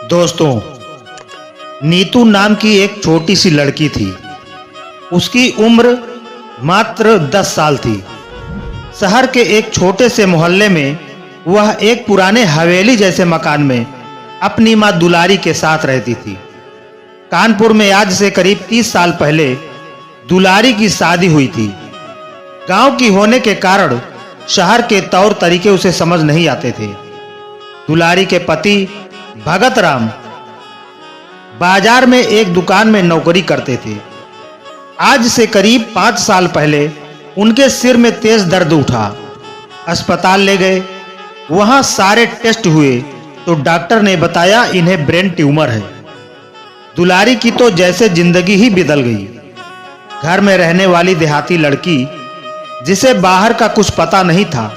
दोस्तों, नीतू नाम की एक छोटी सी लड़की थी। उसकी उम्र मात्र 10 साल थी। शहर के एक छोटे से मोहल्ले में वह एक पुराने हवेली जैसे मकान में अपनी मां दुलारी के साथ रहती थी। कानपुर में आज से करीब 30 साल पहले दुलारी की शादी हुई थी। गांव की होने के कारण शहर के तौर तरीके उसे समझ नहीं आते थे। दुलारी के पति भगत राम बाजार में एक दुकान में नौकरी करते थे। आज से करीब 5 साल पहले उनके सिर में तेज दर्द उठा। अस्पताल ले गए। वहां सारे टेस्ट हुए तो डॉक्टर ने बताया इन्हें ब्रेन ट्यूमर है। दुलारी की तो जैसे जिंदगी ही बदल गई। घर में रहने वाली देहाती लड़की जिसे बाहर का कुछ पता नहीं था,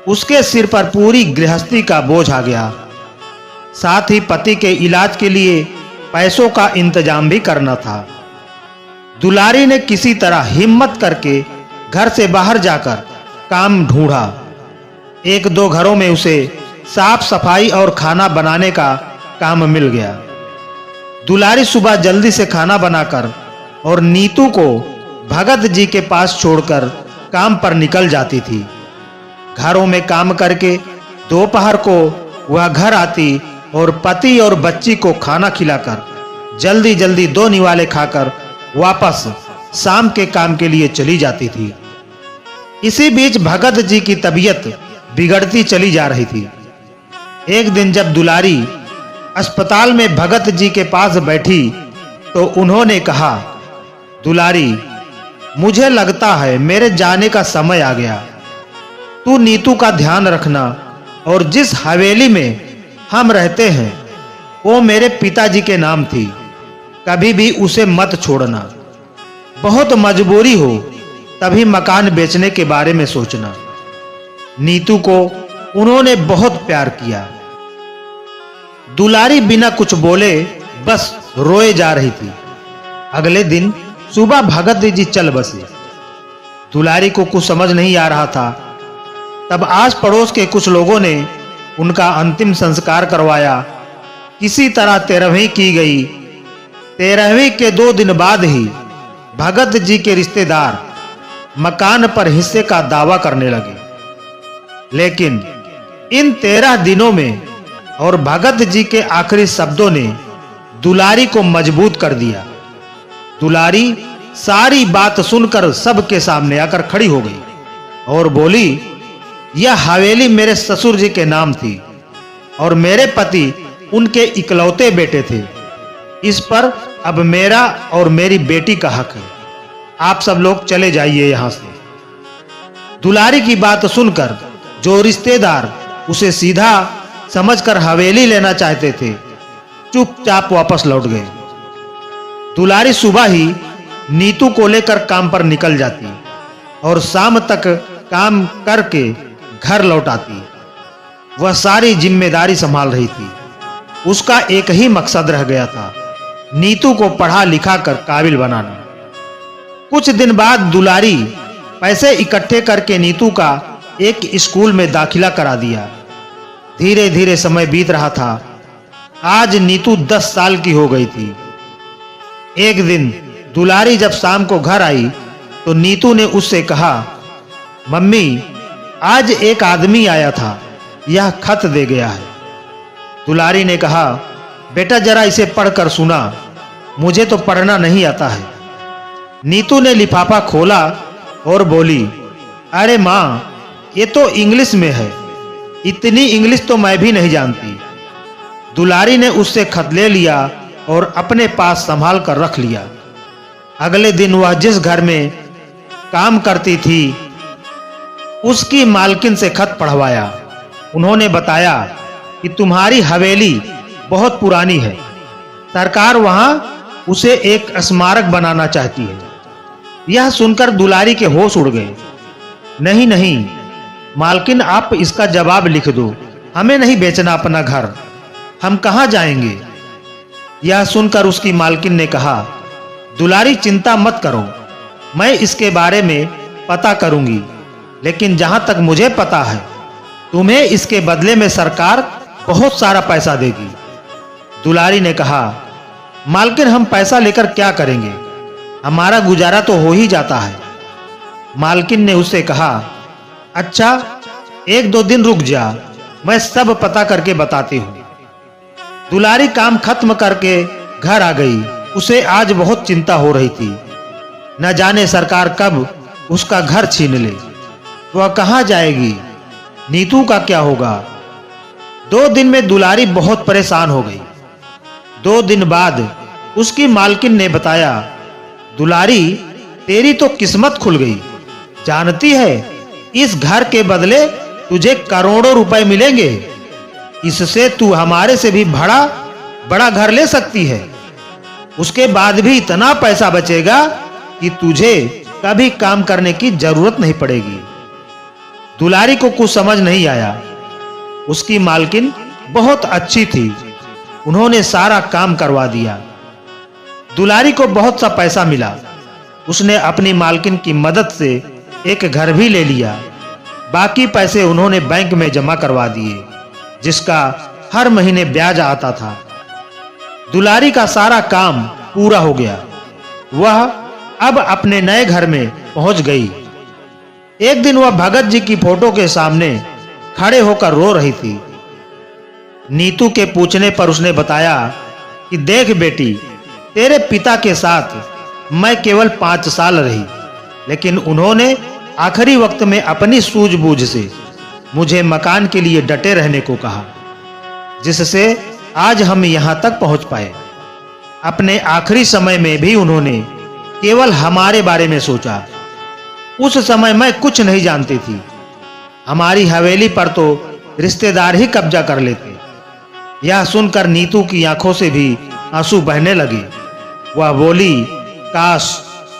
उसके सिर पर पूरी गृहस्थी का बोझ आ गया। साथ ही पति के इलाज के लिए पैसों का इंतजाम भी करना था। दुलारी ने किसी तरह हिम्मत करके घर से बाहर जाकर काम ढूंढा। 1-2 घरों में उसे साफ सफाई और खाना बनाने का काम मिल गया। दुलारी सुबह जल्दी से खाना बनाकर और नीतू को भगत जी के पास छोड़कर काम पर निकल जाती थी। घरों में काम करके दोपहर को वह घर आती और पति और बच्ची को खाना खिलाकर जल्दी जल्दी 2 निवाले खाकर वापस शाम के काम के लिए चली जाती थी। इसी बीच भगत जी की तबीयत बिगड़ती चली जा रही थी। एक दिन जब दुलारी अस्पताल में भगत जी के पास बैठी तो उन्होंने कहा, दुलारी, मुझे लगता है मेरे जाने का समय आ गया। तू नीतू का ध्यान रखना और जिस हवेली में हम रहते हैं वो मेरे पिताजी के नाम थी। कभी भी उसे मत छोड़ना। बहुत मजबूरी हो तभी मकान बेचने के बारे में सोचना। नीतू को उन्होंने बहुत प्यार किया। दुलारी बिना कुछ बोले बस रोए जा रही थी। अगले दिन सुबह भगत जी चल बसे। दुलारी को कुछ समझ नहीं आ रहा था। तब आस पड़ोस के कुछ लोगों ने उनका अंतिम संस्कार करवाया। किसी तरह 13वीं की गई। 13वीं के 2 दिन बाद ही भगत जी के रिश्तेदार मकान पर हिस्से का दावा करने लगे। लेकिन इन 13 दिनों में और भगत जी के आखिरी शब्दों ने दुलारी को मजबूत कर दिया। दुलारी सारी बात सुनकर सबके सामने आकर खड़ी हो गई और बोली, यह हवेली मेरे ससुर जी के नाम थी और मेरे पति उनके इकलौते बेटे थे। इस पर अब मेरा और मेरी बेटी का हक है। आप सब लोग चले जाइए यहां से। दुलारी की बात सुनकर जो रिश्तेदार उसे सीधा समझकर हवेली लेना चाहते थे, चुपचाप वापस लौट गए। दुलारी सुबह ही नीतू को लेकर काम पर निकल जाती और शाम तक काम करके घर लौट आती। वह सारी जिम्मेदारी संभाल रही थी। उसका एक ही मकसद रह गया था, नीतू को पढ़ा लिखा कर काबिल बनाना। कुछ दिन बाद दुलारी पैसे इकट्ठे करके नीतू का एक स्कूल में दाखिला करा दिया। धीरे धीरे समय बीत रहा था। आज नीतू 10 साल की हो गई थी। एक दिन दुलारी जब शाम को घर आई तो नीतू ने उससे कहा, मम्मी, आज एक आदमी आया था, यह खत दे गया है। दुलारी ने कहा, बेटा जरा इसे पढ़कर सुना, मुझे तो पढ़ना नहीं आता है। नीतू ने लिफाफा खोला और बोली, अरे मां, ये तो इंग्लिश में है। इतनी इंग्लिश तो मैं भी नहीं जानती। दुलारी ने उससे खत ले लिया और अपने पास संभाल कर रख लिया। अगले दिन वह जिस घर में काम करती थी उसकी मालकिन से खत पढ़वाया। उन्होंने बताया कि तुम्हारी हवेली बहुत पुरानी है। सरकार वहां उसे एक स्मारक बनाना चाहती है। यह सुनकर दुलारी के होश उड़ गए। नहीं नहीं मालकिन, आप इसका जवाब लिख दो। हमें नहीं बेचना अपना घर। हम कहां जाएंगे? यह सुनकर उसकी मालकिन ने कहा, दुलारी चिंता मत करो, मैं इसके बारे में पता करूंगी। लेकिन जहां तक मुझे पता है तुम्हें इसके बदले में सरकार बहुत सारा पैसा देगी। दुलारी ने कहा, मालकिन हम पैसा लेकर क्या करेंगे, हमारा गुजारा तो हो ही जाता है। मालकिन ने उससे कहा, अच्छा 1-2 दिन रुक जा, मैं सब पता करके बताती हूँ। दुलारी काम खत्म करके घर आ गई। उसे आज बहुत चिंता हो रही थी, न जाने सरकार कब उसका घर छीन ले। वह कहाँ जाएगी, नीतू का क्या होगा। 2 दिन में दुलारी बहुत परेशान हो गई। 2 दिन बाद उसकी मालकिन ने बताया, दुलारी तेरी तो किस्मत खुल गई, जानती है इस घर के बदले तुझे करोड़ों रुपए मिलेंगे, इससे तू हमारे से भी बड़ा घर ले सकती है। उसके बाद भी इतना पैसा बचेगा कि तुझे कभी काम करने की जरूरत नहीं पड़ेगी। दुलारी को कुछ समझ नहीं आया। उसकी मालकिन बहुत अच्छी थी, उन्होंने सारा काम करवा दिया। दुलारी को बहुत सा पैसा मिला। उसने अपनी मालकिन की मदद से एक घर भी ले लिया। बाकी पैसे उन्होंने बैंक में जमा करवा दिए, जिसका हर महीने ब्याज आता था। दुलारी का सारा काम पूरा हो गया। वह अब अपने नए घर में पहुंच गई। एक दिन वह भगत जी की फोटो के सामने खड़े होकर रो रही थी। नीतू के पूछने पर उसने बताया कि देख बेटी, तेरे पिता के साथ मैं केवल 5 साल रही, लेकिन उन्होंने आखिरी वक्त में अपनी सूझबूझ से मुझे मकान के लिए डटे रहने को कहा, जिससे आज हम यहां तक पहुंच पाए। अपने आखिरी समय में भी उन्होंने केवल हमारे बारे में सोचा। उस समय मैं कुछ नहीं जानती थी। हमारी हवेली पर तो रिश्तेदार ही कब्जा कर लेते। यह सुनकर नीतू की आंखों से भी आंसू बहने लगे। वह बोली, काश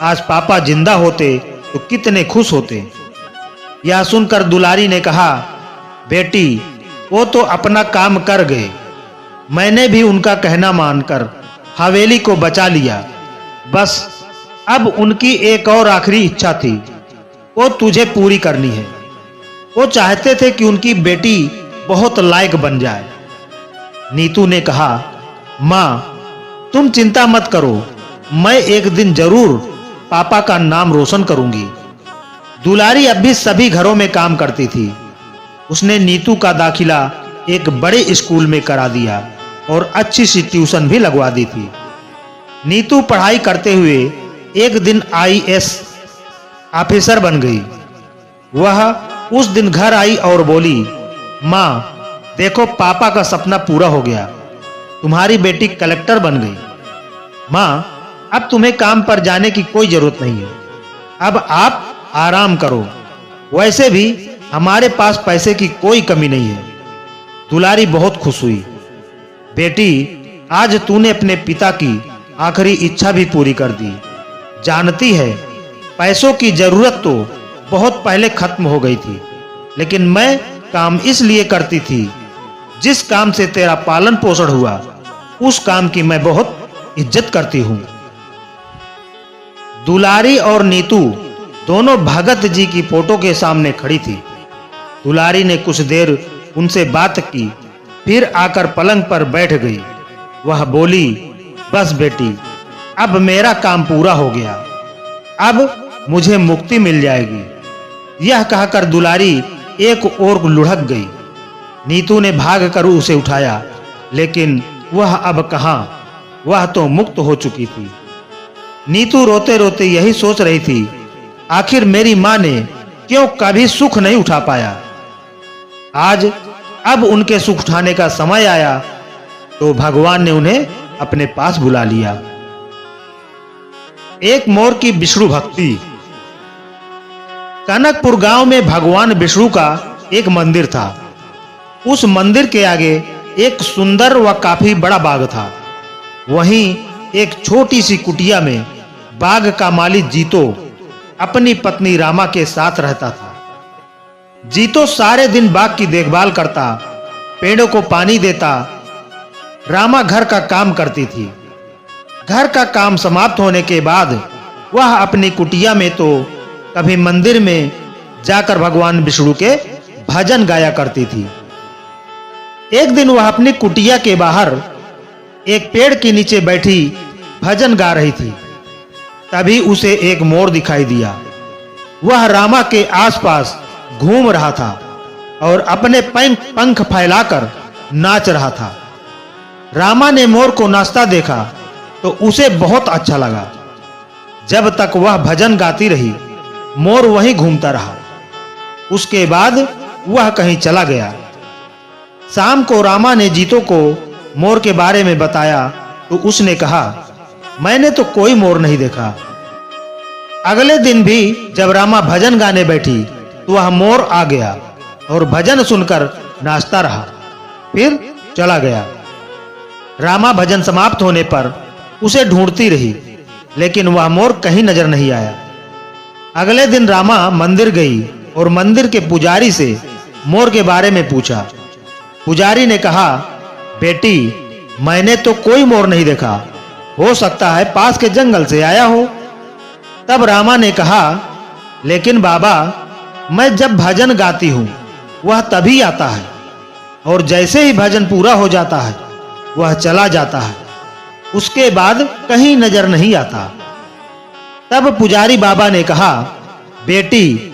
आज पापा जिंदा होते तो कितने खुश होते। यह सुनकर दुलारी ने कहा, बेटी वो तो अपना काम कर गए, मैंने भी उनका कहना मानकर हवेली को बचा लिया। बस अब उनकी एक और आखिरी इच्छा थी, वो तुझे पूरी करनी है। वो चाहते थे कि उनकी बेटी बहुत लायक बन जाए। नीतू ने कहा, माँ तुम चिंता मत करो, मैं एक दिन जरूर पापा का नाम रोशन करूंगी। दुलारी अब भी सभी घरों में काम करती थी। उसने नीतू का दाखिला एक बड़े स्कूल में करा दिया और अच्छी सी ट्यूशन भी लगवा दी थी। नीतू पढ़ाई करते हुए एक दिन IAS ऑफिसर बन गई। वह उस दिन घर आई और बोली, माँ देखो पापा का सपना पूरा हो गया, तुम्हारी बेटी कलेक्टर बन गई। माँ अब तुम्हें काम पर जाने की कोई जरूरत नहीं है, अब आप आराम करो। वैसे भी हमारे पास पैसे की कोई कमी नहीं है। दुलारी बहुत खुश हुई। बेटी आज तूने अपने पिता की आखिरी इच्छा भी पूरी कर दी। जानती है पैसों की जरूरत तो बहुत पहले खत्म हो गई थी, लेकिन मैं काम इसलिए करती थी, जिस काम से तेरा पालन पोषण हुआ उस काम की मैं बहुत इज्जत करती हूं। दुलारी और नीतू दोनों भगत जी की फोटो के सामने खड़ी थी। दुलारी ने कुछ देर उनसे बात की, फिर आकर पलंग पर बैठ गई। वह बोली, बस बेटी अब मेरा काम पूरा हो गया, अब मुझे मुक्ति मिल जाएगी। यह कहकर दुलारी एक ओर लुढ़क गई। नीतू ने भागकर उसे उठाया, लेकिन वह अब कहां, वह तो मुक्त हो चुकी थी। नीतू रोते रोते यही सोच रही थी, आखिर मेरी मां ने क्यों कभी सुख नहीं उठा पाया। आज अब उनके सुख उठाने का समय आया तो भगवान ने उन्हें अपने पास बुला लिया। एक मोर की विष्णु भक्ति। कनकपुर गांव में भगवान विष्णु का एक मंदिर था। उस मंदिर के आगे एक सुंदर व काफी बड़ा बाग था। वहीं एक छोटी सी कुटिया में बाग का मालिक जीतो अपनी पत्नी रामा के साथ रहता था। जीतो सारे दिन बाग की देखभाल करता, पेड़ों को पानी देता। रामा घर का काम करती थी। घर का काम समाप्त होने के बाद वह अपनी कुटिया में तो कभी मंदिर में जाकर भगवान विष्णु के भजन गाया करती थी। एक दिन वह अपनी कुटिया के बाहर एक पेड़ के नीचे बैठी भजन गा रही थी। तभी उसे एक मोर दिखाई दिया। वह रामा के आसपास घूम रहा था और अपने पंख फैलाकर नाच रहा था। रामा ने मोर को नाचता देखा तो उसे बहुत अच्छा लगा। जब तक वह भजन गाती रही, मोर वहीं घूमता रहा। उसके बाद वह कहीं चला गया। शाम को रामा ने जीतो को मोर के बारे में बताया तो उसने कहा, मैंने तो कोई मोर नहीं देखा। अगले दिन भी जब रामा भजन गाने बैठी तो वह मोर आ गया और भजन सुनकर नाचता रहा, फिर चला गया। रामा भजन समाप्त होने पर उसे ढूंढती रही, लेकिन वह मोर कहीं नजर नहीं आया। अगले दिन रामा मंदिर गई और मंदिर के पुजारी से मोर के बारे में पूछा। पुजारी ने कहा, बेटी, मैंने तो कोई मोर नहीं देखा, हो सकता है पास के जंगल से आया हो। तब रामा ने कहा, लेकिन बाबा, मैं जब भजन गाती हूं वह तभी आता है और जैसे ही भजन पूरा हो जाता है वह चला जाता है, उसके बाद कहीं नजर नहीं आता। तब पुजारी बाबा ने कहा, बेटी,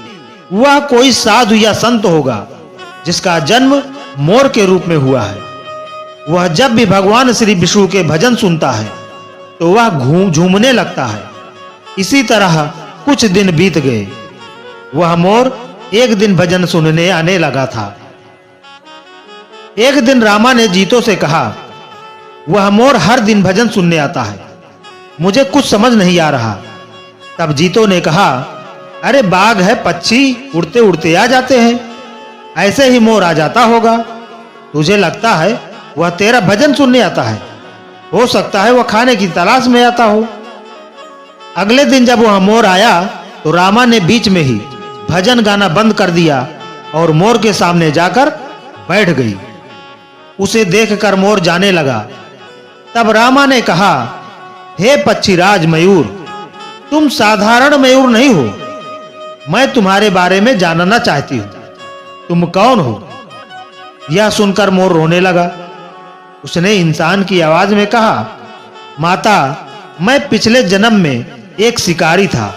वह कोई साधु या संत होगा जिसका जन्म मोर के रूप में हुआ है। वह जब भी भगवान श्री विष्णु के भजन सुनता है तो वह झूमने लगता है। इसी तरह कुछ दिन बीत गए। वह मोर एक दिन भजन सुनने आने लगा था। एक दिन रामा ने जीतो से कहा, वह मोर हर दिन भजन सुनने आता है, मुझे कुछ समझ नहीं आ रहा। तब जीतो ने कहा, अरे बाघ है, पक्षी उड़ते उड़ते आ जाते हैं, ऐसे ही मोर आ जाता होगा। तुझे लगता है वह तेरा भजन सुनने आता है, हो सकता है वह खाने की तलाश में आता हो। अगले दिन जब वह मोर आया तो रामा ने बीच में ही भजन गाना बंद कर दिया और मोर के सामने जाकर बैठ गई। उसे देखकर मोर जाने लगा। तब रामा ने कहा, हे पक्षीराज मयूर, तुम साधारण मयूर नहीं हो, मैं तुम्हारे बारे में जानना चाहती हूं, तुम कौन हो? यह सुनकर मोर रोने लगा। उसने इंसान की आवाज में कहा, माता, मैं पिछले जन्म में एक शिकारी था।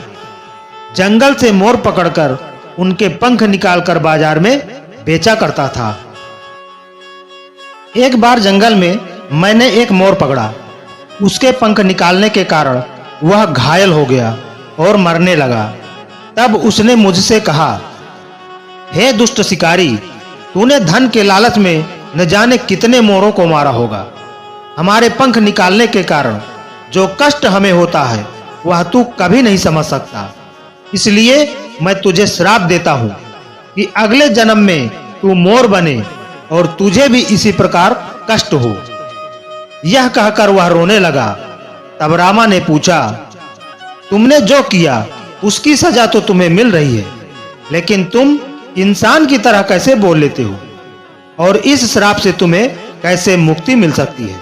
जंगल से मोर पकड़कर उनके पंख निकालकर बाजार में बेचा करता था। एक बार जंगल में मैंने एक मोर पकड़ा। उसके पंख निकालने के कारण वह घायल हो गया और मरने लगा। तब उसने मुझसे कहा, हे दुष्ट शिकारी, तूने धन के लालच में न जाने कितने मोरों को मारा होगा। हमारे पंख निकालने के कारण जो कष्ट हमें होता है वह तू कभी नहीं समझ सकता। इसलिए मैं तुझे श्राप देता हूं कि अगले जन्म में तू मोर बने और तुझे भी इसी प्रकार कष्ट हो। यह कहकर वह रोने लगा। तब रामा ने पूछा, तुमने जो किया उसकी सजा तो तुम्हें मिल रही है, लेकिन तुम इंसान की तरह कैसे बोल लेते हो और इस श्राप से तुम्हें कैसे मुक्ति मिल सकती है?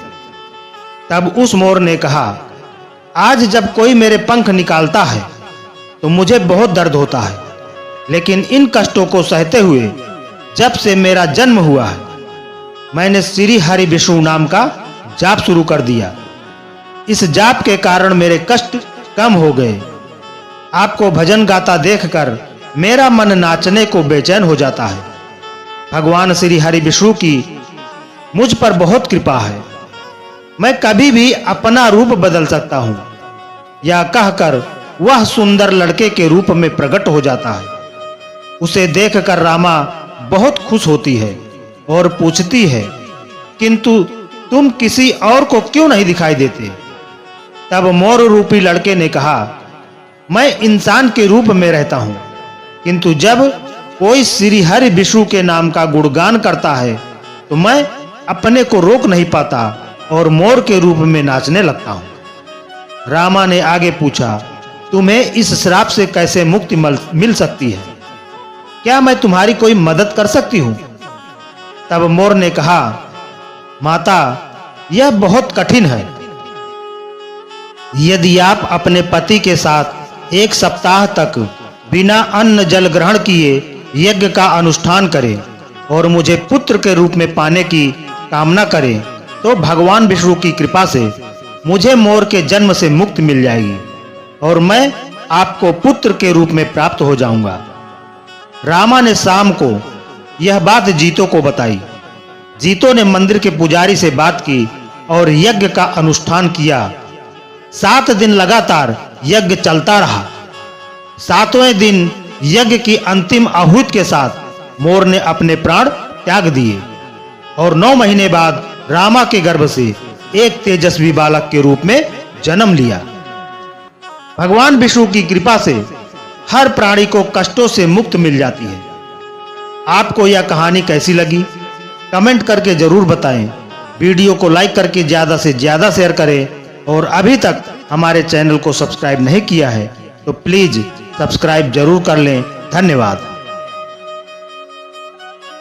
तब उस मोर ने कहा, आज जब कोई मेरे पंख निकालता है तो मुझे बहुत दर्द होता है, लेकिन इन कष्टों को सहते हुए जब से मेरा जन्म हुआ है मैंने श्री हरि विष्णु नाम का जाप शुरू कर दिया। इस जाप के कारण मेरे कष्ट कम हो गए। आपको भजन गाता देखकर मेरा मन नाचने को बेचैन हो जाता है। भगवान श्री हरि विष्णु की मुझ पर बहुत कृपा है। मैं कभी भी अपना रूप बदल सकता हूं। यह कहकर वह सुंदर लड़के के रूप में प्रकट हो जाता है। उसे देखकर रामा बहुत खुश होती है और पूछती है, किंतु तुम किसी और को क्यों नहीं दिखाई देते? तब मोर रूपी लड़के ने कहा, मैं इंसान के रूप में रहता हूं, किंतु जब कोई श्री हरि विष्णु के नाम का गुणगान करता है तो मैं अपने को रोक नहीं पाता और मोर के रूप में नाचने लगता हूं। रामा ने आगे पूछा, तुम्हें इस श्राप से कैसे मुक्ति मिल सकती है? क्या मैं तुम्हारी कोई मदद कर सकती हूं? तब मोर ने कहा, माता, यह बहुत कठिन है। यदि आप अपने पति के साथ 1 सप्ताह तक बिना अन्न जल ग्रहण किए यज्ञ का अनुष्ठान करें और मुझे पुत्र के रूप में पाने की कामना करें तो भगवान विष्णु की कृपा से मुझे मोर के जन्म से मुक्ति मिल जाएगी और मैं आपको पुत्र के रूप में प्राप्त हो जाऊंगा। रामा ने शाम को यह बात जीतो को बताई। जीतो ने मंदिर के पुजारी से बात की और यज्ञ का अनुष्ठान किया। 7 दिन लगातार यज्ञ चलता रहा। 7वें दिन यज्ञ की अंतिम आहुति के साथ मोर ने अपने प्राण त्याग दिए और 9 महीने बाद रामा के गर्भ से एक तेजस्वी बालक के रूप में जन्म लिया। भगवान विष्णु की कृपा से हर प्राणी को कष्टों से मुक्त मिल जाती है। आपको यह कहानी कैसी लगी कमेंट करके जरूर बताएं। वीडियो को लाइक करके ज्यादा से ज्यादा शेयर करें और अभी तक हमारे चैनल को सब्सक्राइब नहीं किया है तो प्लीज सब्सक्राइब जरूर कर लें। धन्यवाद।